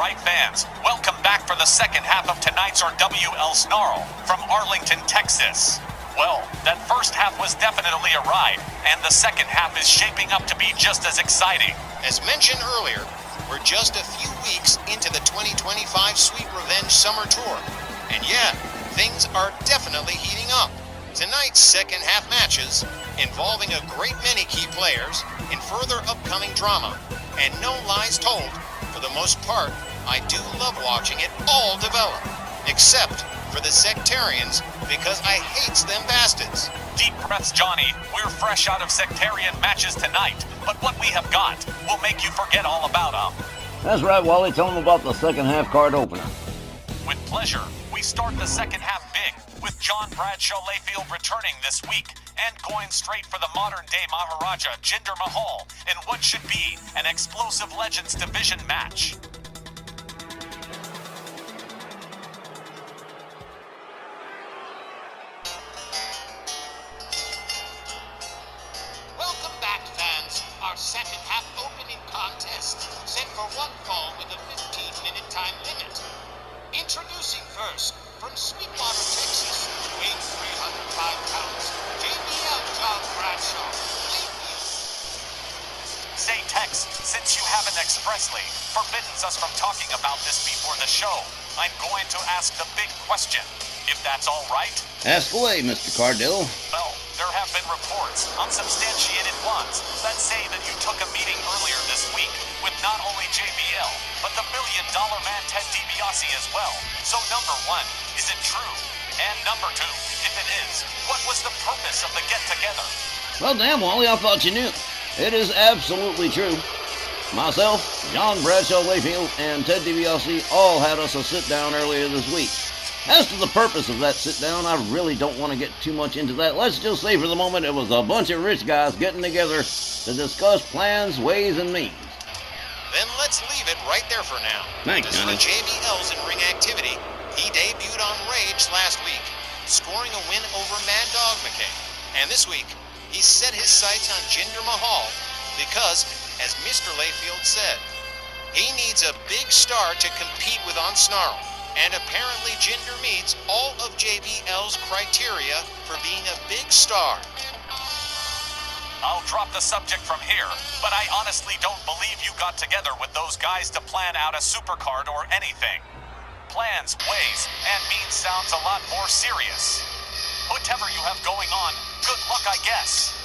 right, fans. Welcome back for the second half of tonight's RWL Snarl from Arlington, Texas. Well, that first half was definitely a ride, and the second half is shaping up to be just as exciting. As mentioned earlier, we're just a few weeks into the 2025 Sweet Revenge Summer Tour. And yeah, things are definitely heating up. Tonight's second half matches, involving a great many key players, in further upcoming drama. And no lies told, for the most part, I do love watching it all develop. Except for the sectarians, because I hates them bastards. Deep breaths, Johnny. We're fresh out of sectarian matches tonight, but what we have got will make you forget all about them. That's right, Wally. Tell them about the second half card opener. With pleasure, we start the second half big, with John Bradshaw Layfield returning this week and going straight for the modern-day Maharaja Jinder Mahal in what should be an explosive Legends Division match. Welcome back, fans. Our second half opening contest, set for one fall with a 15-minute time limit. Introducing first, from Sweetwater, Texas, weighing 305 pounds, JBL John Bradshaw, Layfield. Say, Tex, since you haven't expressly forbidden us from talking about this before the show, I'm going to ask the big question, if that's all right. Ask away, Mr. Cardell. Well, there have been reports, unsubstantiated ones, that say that you took a meeting earlier this week with not only JBL, but the billion-dollar man Ted DiBiase as well. So number one, is it true? And number two, if it is, what was the purpose of the get-together? Well, damn, Wally, I thought you knew. It is absolutely true. Myself, John Bradshaw Layfield, and Ted DiBiase all had us a sit-down earlier this week. As to the purpose of that sit-down, I really don't want to get too much into that. Let's just say for the moment it was a bunch of rich guys getting together to discuss plans, ways, and means. Then let's leave it right there for now. Thanks, As Johnny. for JBL's in-ring activity, he debuted on Rage last week, scoring a win over Mad Dog McKay. And this week, he set his sights on Jinder Mahal because, as Mr. Layfield said, he needs a big star to compete with on Snarl. And apparently Jinder meets all of JBL's criteria for being a big star. I'll drop the subject from here, but I honestly don't believe you got together with those guys to plan out a supercard or anything. Plans, ways, and means sounds a lot more serious. Whatever you have going on, good luck, I guess.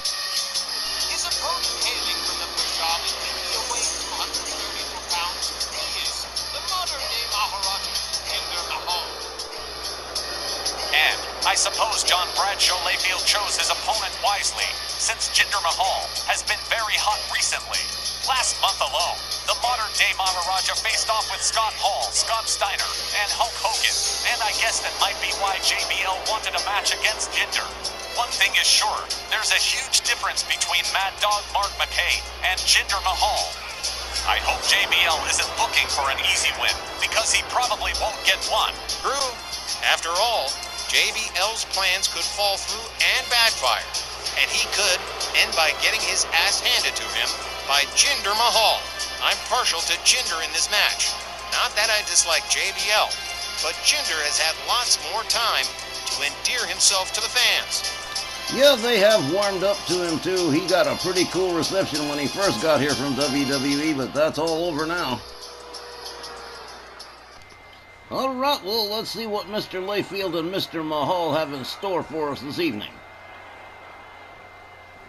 His opponent hailing from the Punjab is maybe weighing 234 pounds. He is the modern-day Maharaja, Jinder Mahal. And I suppose John Bradshaw Layfield chose his opponent wisely, since Jinder Mahal has been very hot recently. Last month alone, the modern-day Maharaja faced off with Scott Hall, Scott Steiner, and Hulk Hogan, and I guess that might be why JBL wanted a match against Jinder. One thing is sure, there's a huge difference between Mad Dog Mark McKay and Jinder Mahal. I hope JBL isn't looking for an easy win, because he probably won't get one. True. After all, JBL's plans could fall through and backfire, and he could end by getting his ass handed to him by Jinder Mahal. I'm partial to Jinder in this match. Not that I dislike JBL, but Jinder has had lots more time to endear himself to the fans. Yeah, they have warmed up to him, too. He got a pretty cool reception when he first got here from WWE, but that's all over now. All right, well, let's see what Mr. Layfield and Mr. Mahal have in store for us this evening.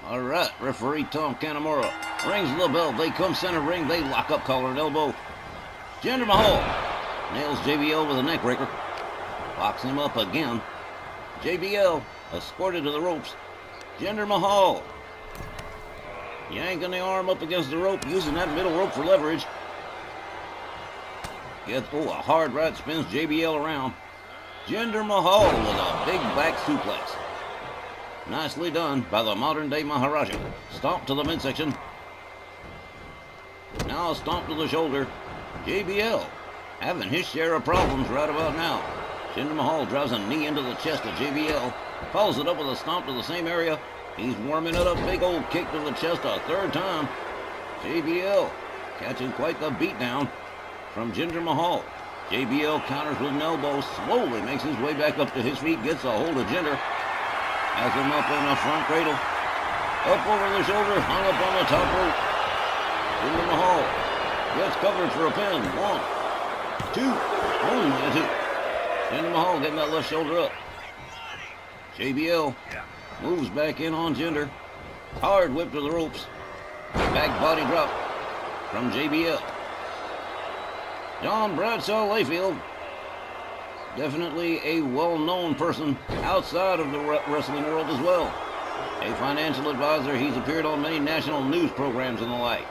All right, referee Tom Kanamura rings the bell. They come center ring. They lock up collar and elbow. Jinder Mahal nails JBL with a neck breaker. Locks him up again. JBL escorted to the ropes. Jinder Mahal yanking the arm up against the rope, using that middle rope for leverage. Gets, a hard right, spins JBL around. Jinder Mahal with a big back suplex. Nicely done by the modern-day Maharaja. Stomp to the midsection. Now a stomp to the shoulder. JBL having his share of problems right about now. Jinder Mahal drives a knee into the chest of JBL. Follows it up with a stomp to the same area. He's warming it up. Big old kick to the chest a third time. JBL catching quite the beatdown from Jinder Mahal. JBL counters with an elbow, slowly makes his way back up to his feet, gets a hold of Jinder. Has him up in a front cradle. Up over the shoulder, hung up on the top rope. Jinder Mahal gets covered for a pin. 1, 2, only a 2. Jinder Mahal getting that left shoulder up. JBL moves back in on Jinder. Hard whip to the ropes. Back body drop from JBL. John Bradshaw Layfield, definitely a well-known person outside of the wrestling world as well. A financial advisor, he's appeared on many national news programs and the like.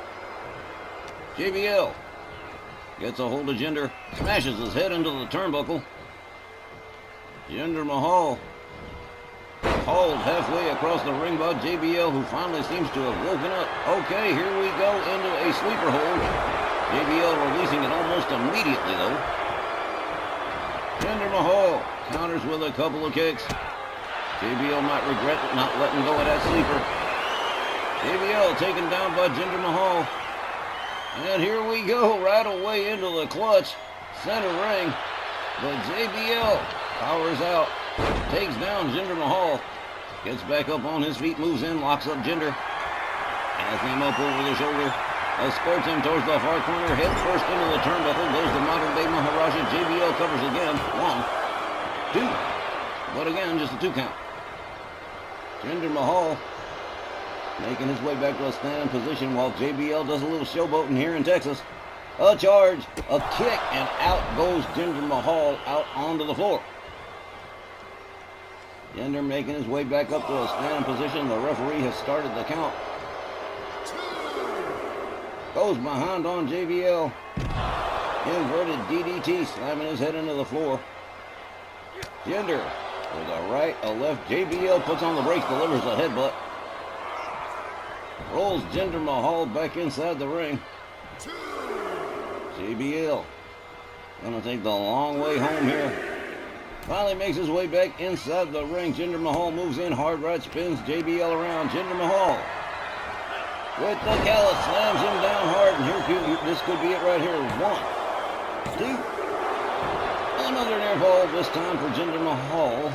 JBL gets a hold of Jinder, smashes his head into the turnbuckle. Jinder Mahal hauled halfway across the ring by JBL, who finally seems to have woken up. Okay, here we go into a sleeper hold. JBL releasing it almost immediately, though. Jinder Mahal counters with a couple of kicks. JBL might regret not letting go of that sleeper. JBL taken down by Jinder Mahal. And here we go, right away into the clutch. Center ring. But JBL powers out. Takes down Jinder Mahal. Gets back up on his feet, moves in, locks up Jinder. Has him up over the shoulder. Escorts him towards the far corner, head first into the turnbuckle, goes the modern day Maharaja. JBL covers again. 1, 2. But again, just a 2 count. Jinder Mahal making his way back to a standing position while JBL does a little showboating here in Texas. A charge, a kick, and out goes Jinder Mahal out onto the floor. Jinder making his way back up to a standing position. The referee has started the count. Goes behind on JBL. Inverted DDT, slamming his head into the floor. Jinder with a right, a left. JBL puts on the brakes, delivers a headbutt. Rolls Jinder Mahal back inside the ring. JBL gonna take the long way home here. Finally makes his way back inside the ring. Jinder Mahal moves in, hard right, spins JBL around. Jinder Mahal with the callus, slams him down hard, and this could be it right here. 1, 2. Another near fall, this time for Jinder Mahal.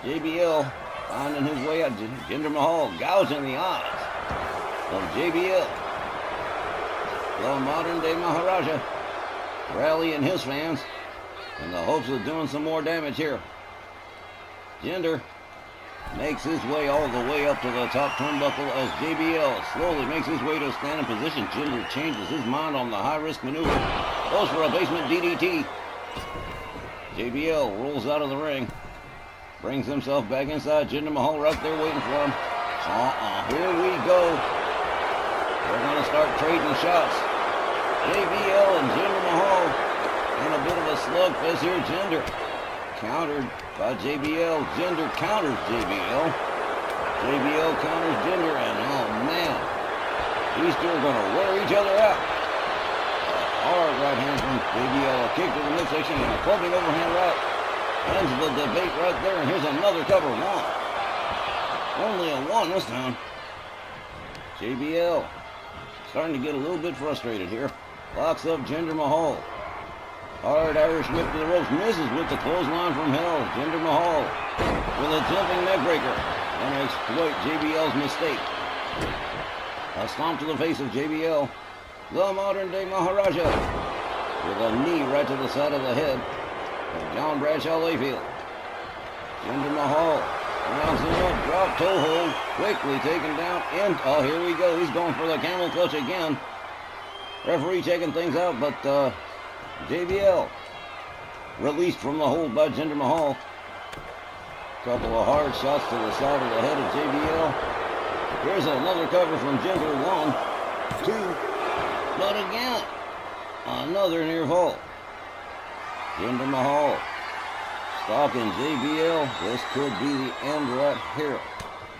JBL finding his way out. Jinder Mahal gouging the eyes of JBL. The modern day Maharaja rallying his fans in the hopes of doing some more damage here. Jinder makes his way all the way up to the top turnbuckle as JBL slowly makes his way to a standing position. Jinder changes his mind on the high-risk maneuver. Goes for a basement DDT. JBL rolls out of the ring. Brings himself back inside. Jinder Mahal right there waiting for him. Here we go. We're going to start trading shots. JBL and Jinder Mahal in a bit of a slugfest here. Jinder countered by JBL. Jinder counters JBL. JBL counters Jinder, and oh man, these two are going to wear each other out. A hard right hand from JBL, a kick to the midsection, and a clubbing overhand right. Ends the debate right there, and here's another cover. 1. Only a 1 this time. JBL starting to get a little bit frustrated here. Locks up Jinder Mahal. Hard Irish whip to the ropes, misses with the clothesline from hell. Jinder Mahal with a jumping neckbreaker. Gonna exploit JBL's mistake. A stomp to the face of JBL. The modern day Maharaja with a knee right to the side of the head of John Bradshaw Layfield. Jinder Mahal rounds him up, drop toe hold, quickly taken down. Oh, here we go. He's going for the camel clutch again. Referee checking things out, but JBL released from the hold by Jinder Mahal. Couple of hard shots to the side of the head of JBL. Here's another cover from Jinder. 1, 2, but again, another near fall. Jinder Mahal stalking JBL. This could be the end right here.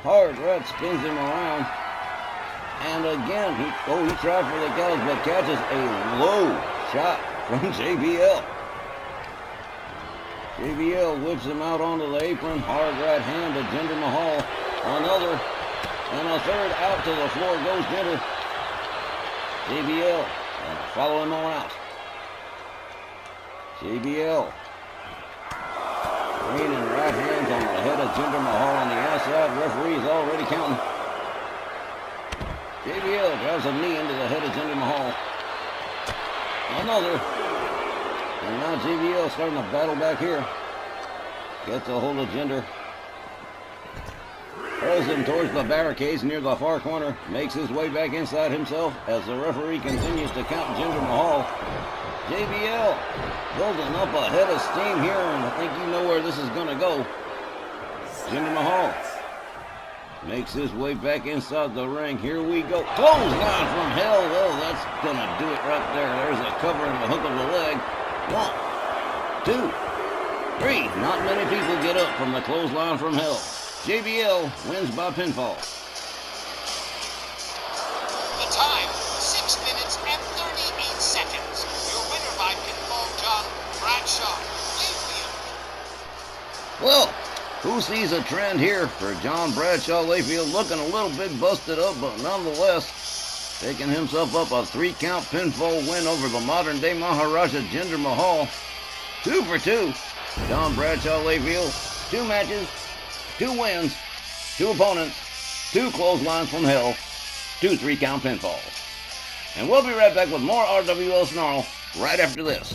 Hard right spins him around. And again, he tried for the gallows, but catches a low shot from JBL. JBL whips him out onto the apron. Hard right hand to Jinder Mahal. Another. And a third out to the floor goes Jinder. JBL follow him on out. JBL. Raining right hands on the head of Jinder Mahal on the outside. Referee's already counting. JBL drives a knee into the head of Jinder Mahal. Another. And now JBL starting to battle back here. Gets a hold of Jinder. Throws him towards the barricades near the far corner. Makes his way back inside himself as the referee continues to count Jinder Mahal. JBL building up a head of steam here, and I think you know where this is going to go. Jinder Mahal makes his way back inside the ring. Here we go. Clothesline from hell. Well, that's going to do it right there. There's a cover and the hook of the leg. 1, 2, 3. Not many people get up from the clothesline from hell. JBL wins by pinfall. The time, 6 minutes and 38 seconds. Your winner by pinfall, John Bradshaw, Layfield. Well, who sees a trend here for John Bradshaw Layfield, looking a little bit busted up, but nonetheless taking himself up a 3-count pinfall win over the modern-day Maharaja Jinder Mahal. 2 for 2. John Bradshaw Layfield, 2 matches, 2 wins, 2 opponents, 2 clotheslines from hell, 2 3-count pinfalls. And we'll be right back with more RWL Snarl right after this.